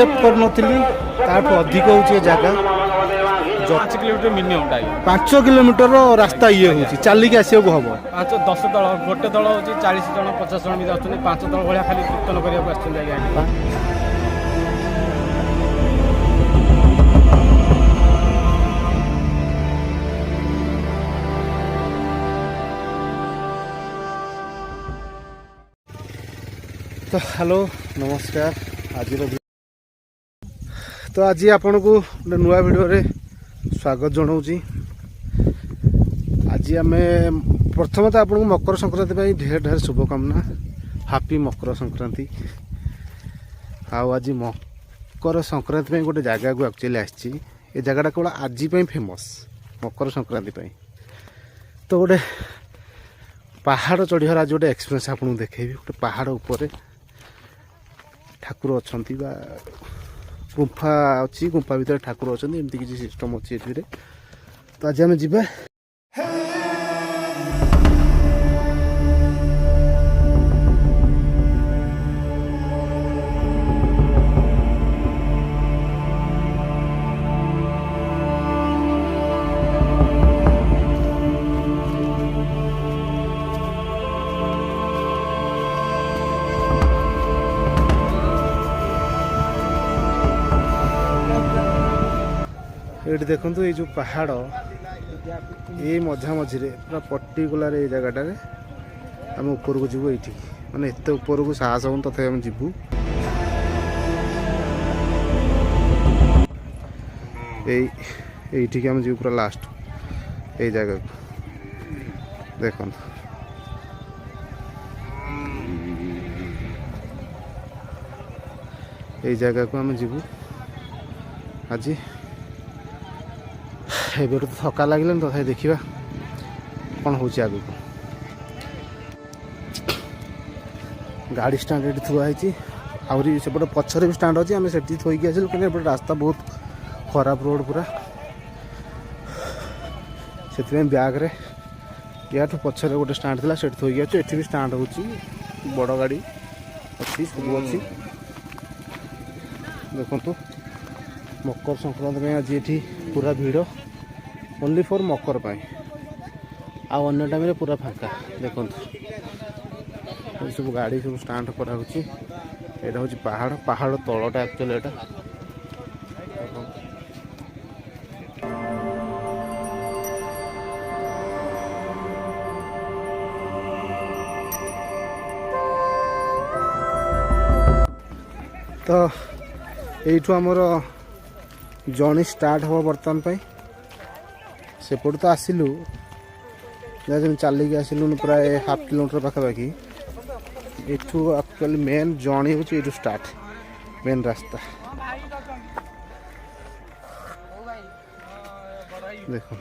Accept कर नथिली ताठू अधिक होची जगह 5 किलोमीटर मिनिमम टाइम 5 किलोमीटर रास्ता ये होची चाली के आसियो को हबो 10 दल गोटे दल होची 40 जन 50 जन भी आछन 5 दल भलिया खाली कीर्तन करिया आछन आज्ञा तो हेलो नमस्कार आज तो आज आपण को नुआ वीडियो रे स्वागत जनाऊँगी। आज आम प्रथम तो आपको मकर संक्रांति ढेर ढेर शुभकामना हापी मकर संक्रांति। आज मकर संक्रांति गोटे जगह को एक्चुअली आसी जगह केवल आज फेमस मकर संक्रांति तो गोटे पहाड़ चढ़ियार आज गोटे एक्सपीरियंस आपको देखेबी। गोटे पहाड़ ऊपर ठाकुर अच्छा गुंफा अच्छी गुंफा भीतर ठाकुर अच्छा एमती किसी सिस्टम अच्छी ये तो आज आम जा ये देखो ये जो पहाड़ ये मझा मझे पूरा पर्टिकुलर ये जगह आम ऊपर को जीवु ये माने एत ऊपर को साहस हम तथा आम जीवु ये आम जीव पूरा लास्ट ये जगह को देखो ये जगह को आम जीवु आज एबे तो थका लगे तो देखा कौन हो आग को गाड़ी स्टाण्ड ये थुआई आहरी सेपटे पछरे भी स्टाण्ड अच्छी आम से थोक आसलु कि रास्ता बहुत खराब रोड पूरा से ब्याग्रे या पछरे गोटे स्टाण्ड था से थोक आसु ये भी स्टाण्ड हो बड़ गाड़ी अच्छी सब अच्छी देखु मकर संक्रांति में आज ये पूरा भिड़ ओनली फॉर मकर अन्य टाइम रे पूरा फांका देखो सब गाड़ी सब स्टाण्ड करा यहाँ हूँ पहाड़ पहाड़ तलटा एक्चुअली एटा तो यू आमर जर्नी स्टार्ट हम बर्तमान सेपट तो आसिलु जब चलिक आसिलु प्राय हाफ किलोमीटर पाखापाखि एठू एक्चुअली मेन जर्नी हूँ ये स्टार्ट मेन रास्ता देखो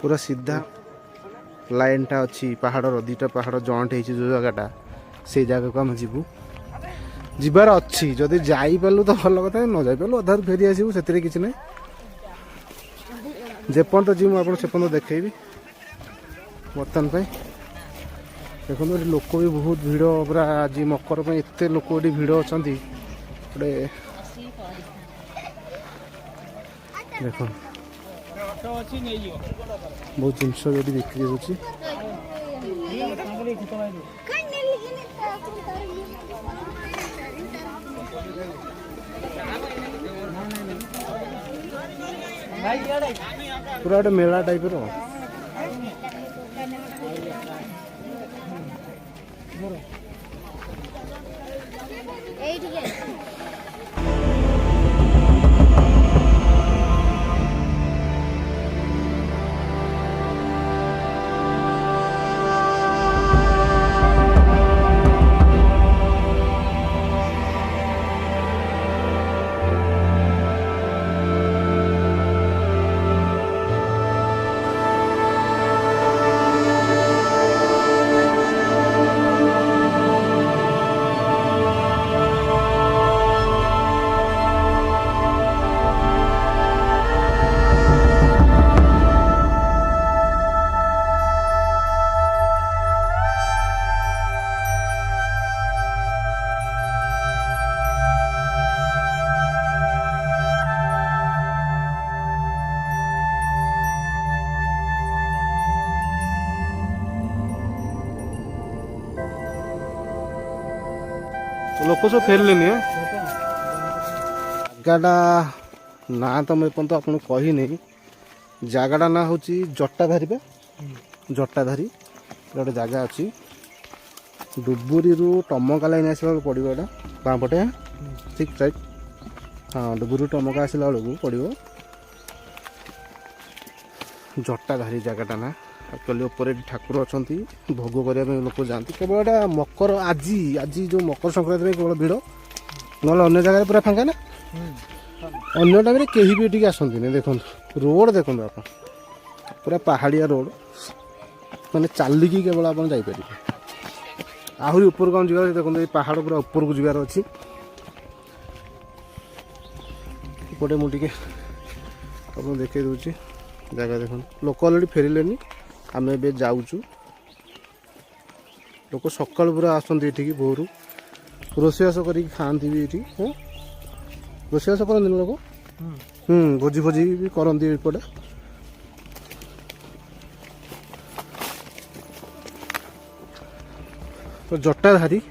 पूरा सीधा लाइन टा अच्छी पहाड़ दीटा पहाड़ जॉइंट हो जो जगहटा से जगह को आम जीवु जीवार अच्छी जदि जाइलु तो भल कथा न जाइलु अधार फेरी आसबू से किसी ना जेपर्यंत जी मुझे सेपर्यंत देखी बर्तमान देखो लोक भी बहुत भिड़ पूरा आज मकर एत लोक ये भिड़ अच्छा गोटे देख बहुत जिनस ये बिक्री हो पूरा गोटे मेला टाइप लोक सब फेरले जगाटा ना तो मुझे पर्यंत आपको कही नहीं जगाटा ना हूँ जटाधारी पे जटाधारी गोटे जगह अच्छी डुबुरी टमका लाइन आसला पड़ो यहाँ बाँ पटे ठीक राइट हाँ डुबुरी टमका आसला बेलू पड़ो जटाधारी जगटा ना एक्चुअली ऊपर ठाकुर अच्छा भोग करने लोक जाती केवल एटा मकर आज आज जो मकर संक्रांति में केवल भिड़ ना अन्य जगह पूरा फांका ना अन्य टाइम कहीं भी ये आसती देखो रोड देखो आप पूरा पहाड़िया रोड मैंने चलिकी केवल आप जापर आहरी ऊपर कौन जगार देखो ये पहाड़ पूरा ऊपर को जगार अच्छी पटे मुझे आप देखे दूसरी जगह देख लोक अलरेडी फेरिले आम ए जाऊँ लोक सका पूरा आसती भोर रोषेबास कर खाती भी ये हाँ रोषेबास करते लोक भोजी भोजी भी करती एपटे तो जटाधारी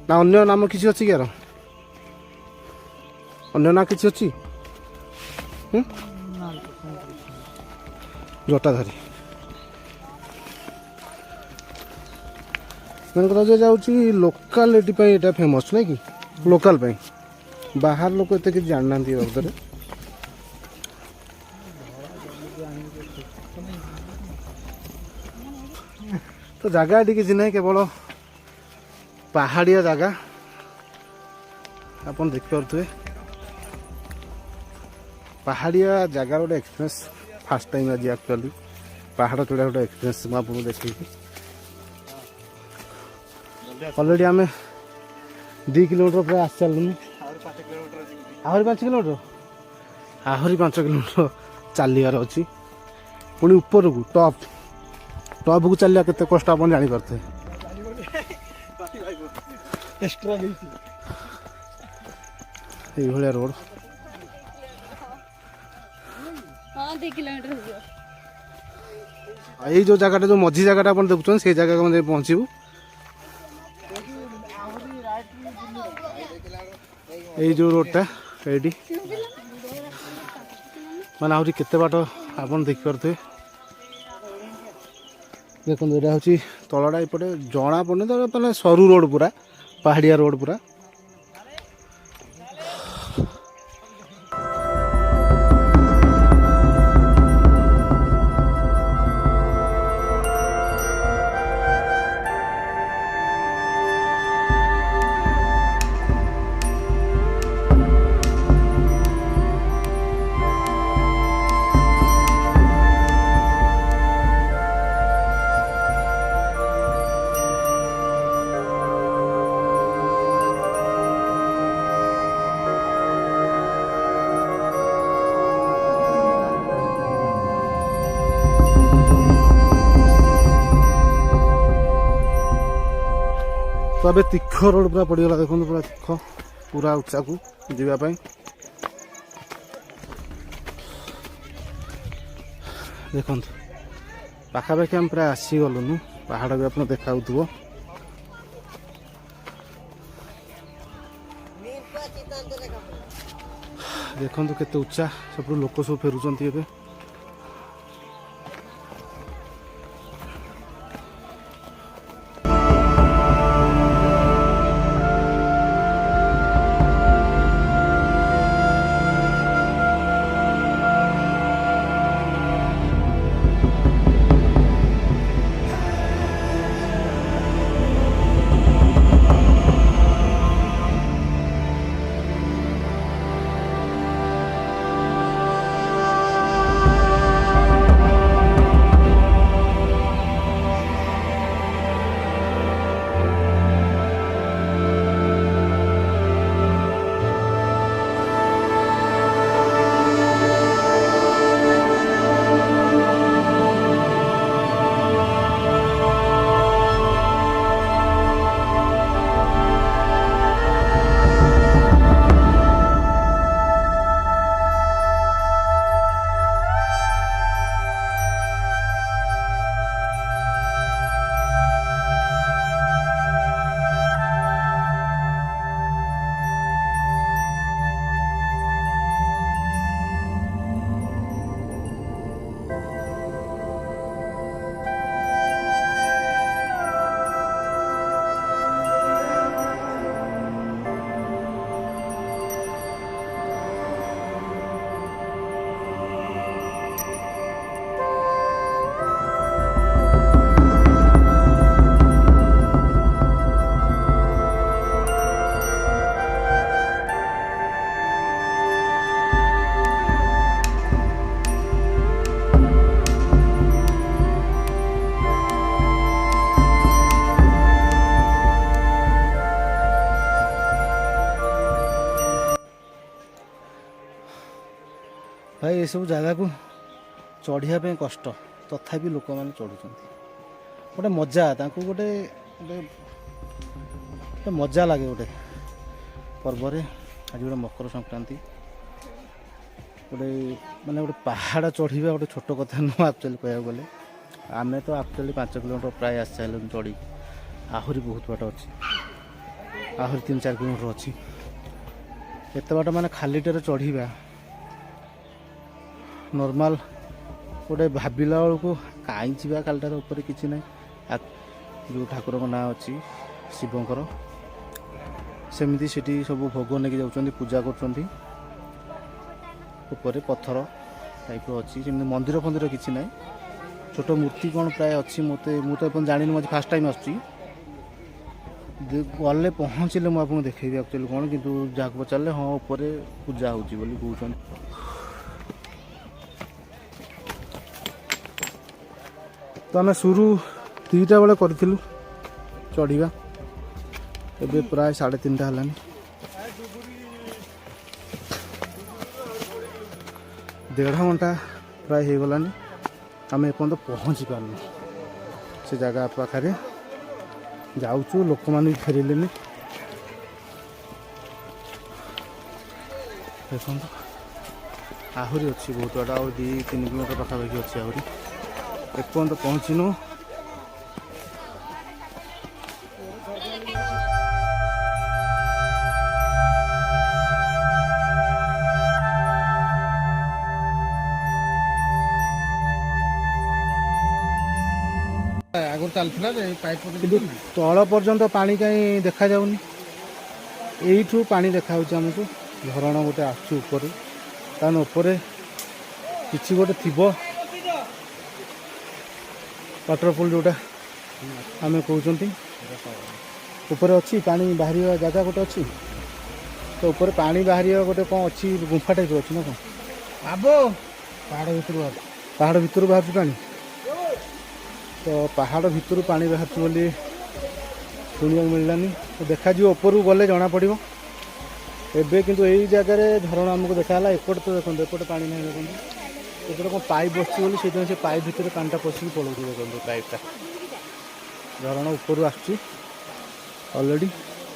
ना अन्य नाम किसी अच्छी यार अन्य ना किसी अच्छी जटाधारी मैंने जाऊँगी लोकालिटी यहाँ फेमस ना कि लोकाल बाहर लोक एत कि जाना बाबद तो जगह ये किसी ना केवल पहाड़िया जगह आप देखिपे पहाड़िया जगार गोटे एक्सपीरियंस फास्ट टाइम आज एक्चुअली पहाड़ चढ़ा गोटे एक्सपीरियंस मुझे देखी अलरेडी आम 2 किलोमीटर पूरा आस चलुन आहरी 5 किलोमीटर आहरी 5 किलोमीटर चलियार अच्छी पुणी ऊपर को टॉप टॉप को चलिया केते कष्ट आप जानीपे ये रोड यही जो जगह जो मझी जगह आप देखुन से जगह को पहुँचू यही जो रोडटा ये मैंने आहरी केते बाट आप देखिपे देखो यहाँ हूँ तलटा एपटे जना पड़े तो मैंने सरू रोड पूरा पहाड़िया रोड पूरा तो अबे तीख रोड पूरा पड़गला देखो पूरा तीख पूरा उच्चा को जावाई देखो पाखापाखि आम प्राय आसीगलुनु पहाड़ भी आप देखा देखो केते उच्चा सब लोक सब फेरुंट ए भाई ये सब जगह को चढ़िया पे कष्ट तथापि लोक मैंने चढ़ुଛନ୍ତି गोटे मजा तांको गोटे गोटे मजा लगे गोटे पर्व आज गोटे मकर संक्रांति गोटे माने गोटे पहाड़ चढ़ा गोटे छोट कथा नुह एक्चुअली कह गले आम तो एक्चुअली 5 किलोमीटर प्राय आसी सारे चढ़ी आहरी बहुत बाट अच्छी आहरी 3-4 किलोमीटर अच्छी एत बाट माने खालीटे चढ़ा नॉर्मल गोटे भाविला बेलू कहीं जा खालीटार ऊपर किसी ना जो ठाकुर ना अच्छी शिवंकर सेमती सेठी सब भोग नहीं जाऊँ पूजा कर पत्थर टाइप अच्छी जमी मंदिर फंदिर किसी ना छोट मूर्ति कौन प्राय अच्छी मत मुझे जानी मुझे फास्ट टाइम आसूँ गले पहुँचले मुझे देखी एक्चुअली कौन कि जहाँ पचारे हाँ ऊपर पूजा होती कहते तो आम शुरू 3टा बेले करूँ चढ़ा एबे प्राय 3:30 है 1.5 घंटा प्राय हो गलानी आम एपर्तंत पहुँची पारनु से जगह पाखे जाऊँ लोक मैंने फेरले देखो आहरी अच्छी बहुत बाटा और 2-3 किलोमीटर पाखापाखि अच्छी आहरी एपर्तंत पहुँचीनु तल पर्यंत पानी कहीं देखा जाऊनी यू पानी देखा आमको झरणा गोटे आसुपर तान उपरे किसी गोटे थी वाटरफुल जोटा आम कहते ऊपर अच्छी पानी बाहर जगह गोटे अच्छी तो ऊपर पानी बाहर गोटे कौन अच्छी गुंफा टाइप अच्छी ना कौन बाबू पहाड़ भितर बाहर पानी तो पहाड़ भितर पानी बाहर बोली शुणा मिललानी तो देखा ऊपर गले जना पड़ एबे किंतु यही जगह झरणा आमको देखा एपट तो देखो एपटे पानी ना देखो एपटे कौन पाइप बस से पाइप भितर पानी पशिक पड़ो देखो पाइपटा झरणा ऊपर आलरेडी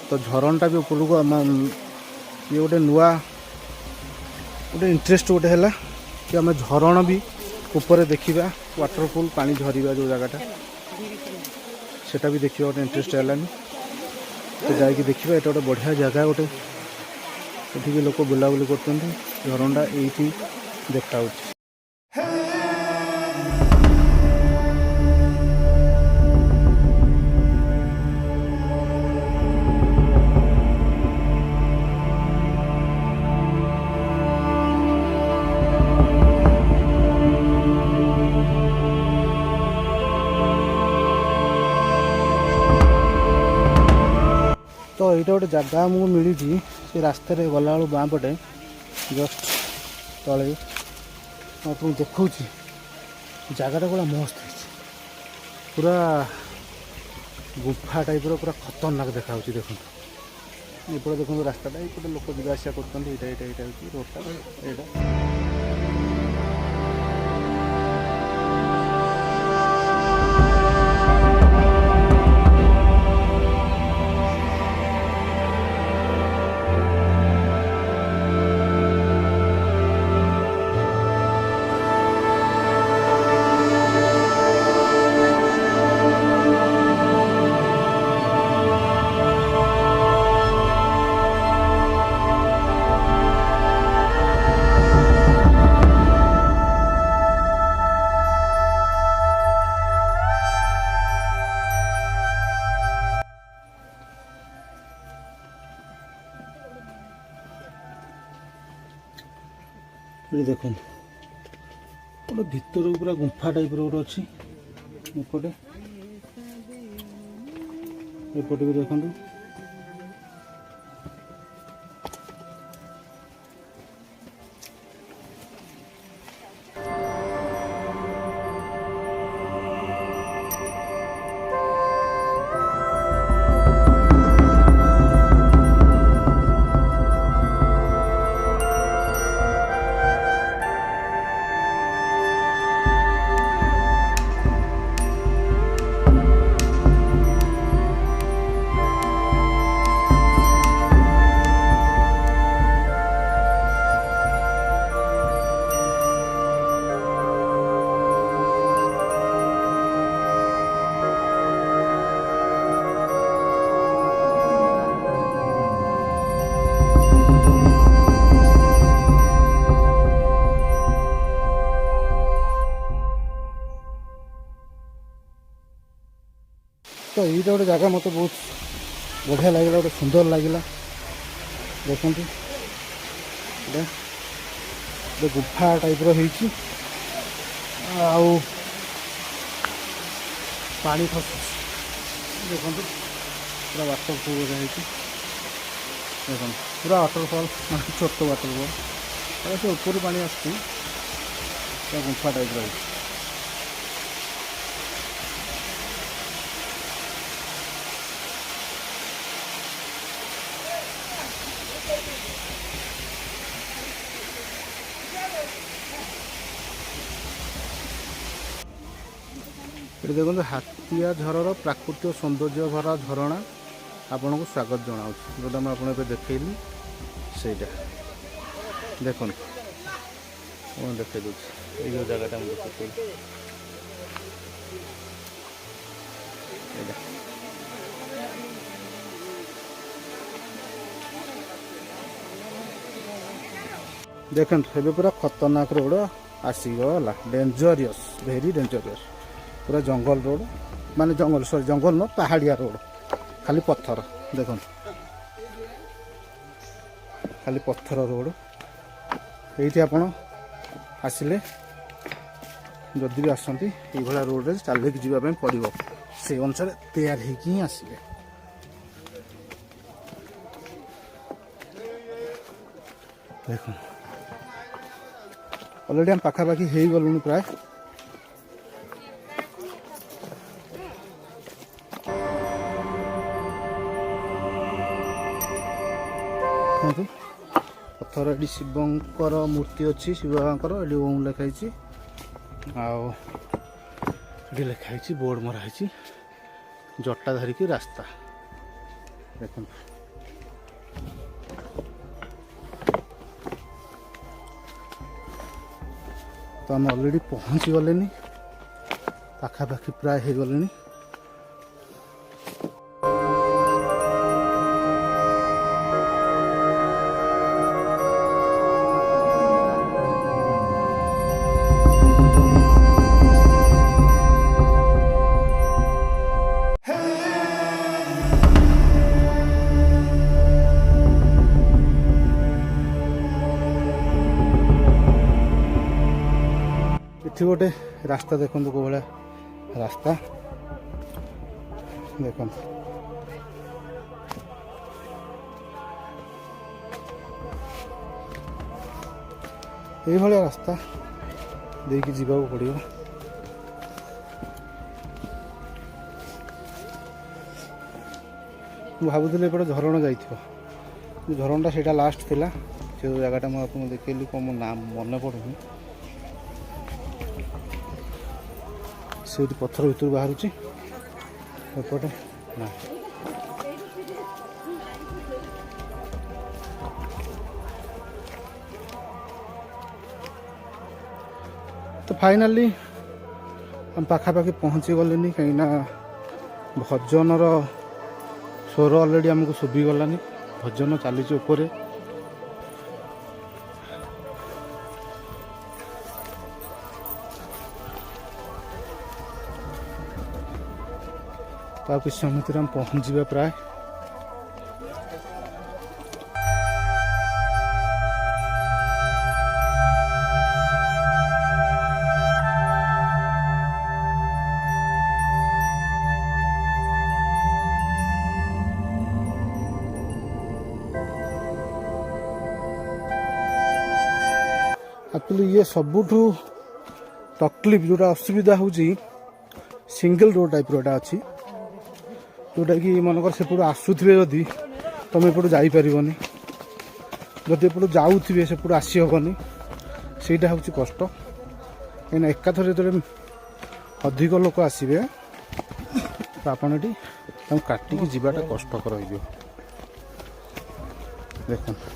तो झरणटा भी ऊपर को ये गोटे नुआ गोटे इंटरेस्ट गोटे है कि आम झरण भी ऊपर देखा वाटरफुल पानी झरिया जो जगटा सेटा भी देखा गोटे इंटरेस्ट है तो जाकि देखा ये गोटे बढ़िया जगह गोटे ये लोक बुलाबुली कर झरणा ये देखा तो यहाँ गोटे जगह आमको मिली से रास्त गला बाँ पटे जस्ट तले आपको देखा जगटा पूरा मस्त है पूरा गुफा टाइप पूरा खतरनाक देखा देखो ये देखो रास्ताटा ये लोक जावास कर रोडटा यहाँ देखो गोटे भितर पूरा गुंफा टाइप रोड अच्छी एपटे भी देखो ତ ଏଇଟା ଗୋଟେ ଜାଗା ମୋତେ ବହୁତ ବଢ଼ିଆ ଲାଗିଲା, ଗୋଟେ ସୁନ୍ଦର ଲାଗିଲା। ଦେଖନ୍ତୁ ଏଇଟା ଗୋଟେ ଗୁମ୍ଫା ଟାଇପ୍ର ହେଇଛି, ଆଉ ପାଣି ଖସୁଛି। ଦେଖନ୍ତୁ ପୁରା ୱାଟରଫଲ୍ ଗୋଟେ ହେଇଛି। ଦେଖନ୍ତୁ ପୁରା ୱାଟରଫଲ୍, ମାନେ ଛୋଟ ୱାଟରଫଲ୍, ସେ ଉପରୁ ପାଣି ଆସୁଛି, ପୁରା ଗୁମ୍ଫା ଟାଇପ୍ର ହେଇଛି। ଏଠି ଦେଖନ୍ତୁ ହାତିଆ ଝରର ପ୍ରାକୃତିକ ସୌନ୍ଦର୍ଯ୍ୟ ଭରା ଝରଣା ଆପଣଙ୍କୁ ସ୍ୱାଗତ ଜଣାଉଛି, ଯେଉଁଟା ମୁଁ ଆପଣଙ୍କୁ ଏବେ ଦେଖେଇଲି ସେଇଟା। ଦେଖନ୍ତୁ ମୁଁ ଦେଖେଇ ଦେଉଛି, ଏଇ ଯେଉଁ ଜାଗାଟା ମୁଁ ଦେଖେଇଲି ଏଇଟା। ଦେଖନ୍ତୁ ଏବେ ପୁରା ଖତରନାକ ରୋଡ଼ ଆସିଗଲା, ଡେଞ୍ଜରିୟସ୍, ଭେରି ଡେଞ୍ଜରିୟସ୍। ପୁରା ଜଙ୍ଗଲ ରୋଡ଼, ମାନେ ଜଙ୍ଗଲ ଜଙ୍ଗଲ ନୁହଁ, ପାହାଡ଼ିଆ ରୋଡ଼, ଖାଲି ପଥର। ଦେଖନ୍ତୁ ଖାଲି ପଥର ରୋଡ଼। ଏଇଠି ଆପଣ ଆସିଲେ, ଯଦି ବି ଆସନ୍ତି ଏଇଭଳିଆ ରୋଡ଼ରେ ଚାଲିକି ଯିବା ପାଇଁ ପଡ଼ିବ, ସେଇ ଅନୁସାରେ ତିଆରି ହେଇକି ହିଁ ଆସିବେ। ଦେଖନ୍ତୁ ଅଲରେଡ଼ି ଆମେ ପାଖାପାଖି ହେଇଗଲୁଣି ପ୍ରାୟ। ଦେଖନ୍ତୁ ପଥର, ଏଠି ଶିବଙ୍କର ମୂର୍ତ୍ତି ଅଛି, ଶିବ ବାବାଙ୍କର। ଏଠି ଓମ୍ ଲେଖା ହେଇଛି, ଆଉ ଏଠି ଲେଖା ହେଇଛି, ବୋର୍ଡ଼ ମରା ହେଇଛି, ଜଟା ଧରିକି ରାସ୍ତା। ଦେଖନ୍ତୁ ତ ଆମେ ଅଲରେଡ଼ି ପହଞ୍ଚି ଗଲେନି, ପାଖାପାଖି ପ୍ରାୟ ହେଇଗଲେଣି। ଏଠି ଗୋଟେ ରାସ୍ତା ଦେଖନ୍ତୁ, କୋଉ ଭଳିଆ ରାସ୍ତା ଦେଖନ୍ତୁ। ଏଇଭଳିଆ ରାସ୍ତା ଦେଇକି ଯିବାକୁ ପଡ଼ିବ। ମୁଁ ଭାବୁଥିଲି ଏପଟେ ଝରଣା ଯାଇଥିବ, ଝରଣାଟା ସେଇଟା ଲାଷ୍ଟ ଥିଲା। ସେ ଯେଉଁ ଜାଗାଟା ମୁଁ ଆପଣଙ୍କୁ ଦେଖେଇଲି, କ'ଣ ମୋ ନାଁ ମନେ ପଡ଼ୁନି, ସେଇଠି ପଥର ଭିତରୁ ବାହାରୁଛି। ଏପଟେ ନା, ତ ଫାଇନାଲି ଆମେ ପାଖାପାଖି ପହଞ୍ଚି ଗଲେନି, କାହିଁକିନା ଭଜନର ସ୍ୱର ଅଲରେଡ଼ି ଆମକୁ ଶୁଭିଗଲାନି। ଭଜନ ଚାଲିଛି ଉପରେ। ଆଉ କିଛି ସମୟ ଭିତରେ ଆମେ ପହଞ୍ଚିବା ପ୍ରାୟ। ଆକ୍ଚୁଆଲି ଇଏ ସବୁଠୁ ତକଲିଫ, ଯେଉଁଟା ଅସୁବିଧା ହେଉଛି, ସିଙ୍ଗଲ ରୋଡ଼ ଟାଇପ୍ର ଏଇଟା ଅଛି, ଯେଉଁଟାକି ମନେକର ସେପଟୁ ଆସୁଥିବେ ଯଦି ତୁମେ ଏପଟୁ ଯାଇପାରିବନି, ଯଦି ଏପଟୁ ଯାଉଥିବେ ସେପଟୁ ଆସିହେବନି। ସେଇଟା ହେଉଛି କଷ୍ଟ, କାହିଁକିନା ଏକାଥରେ ଯେତେବେଳେ ଅଧିକ ଲୋକ ଆସିବେ ତ ଆପଣ ଏଠି ତାଙ୍କୁ କାଟିକି ଯିବାଟା କଷ୍ଟକର ହେଇଯିବ। ଦେଖନ୍ତୁ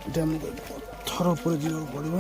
ଏଠି ଆମକୁ ପଥର ଉପରେ ଯିବାକୁ ପଡ଼ିବ।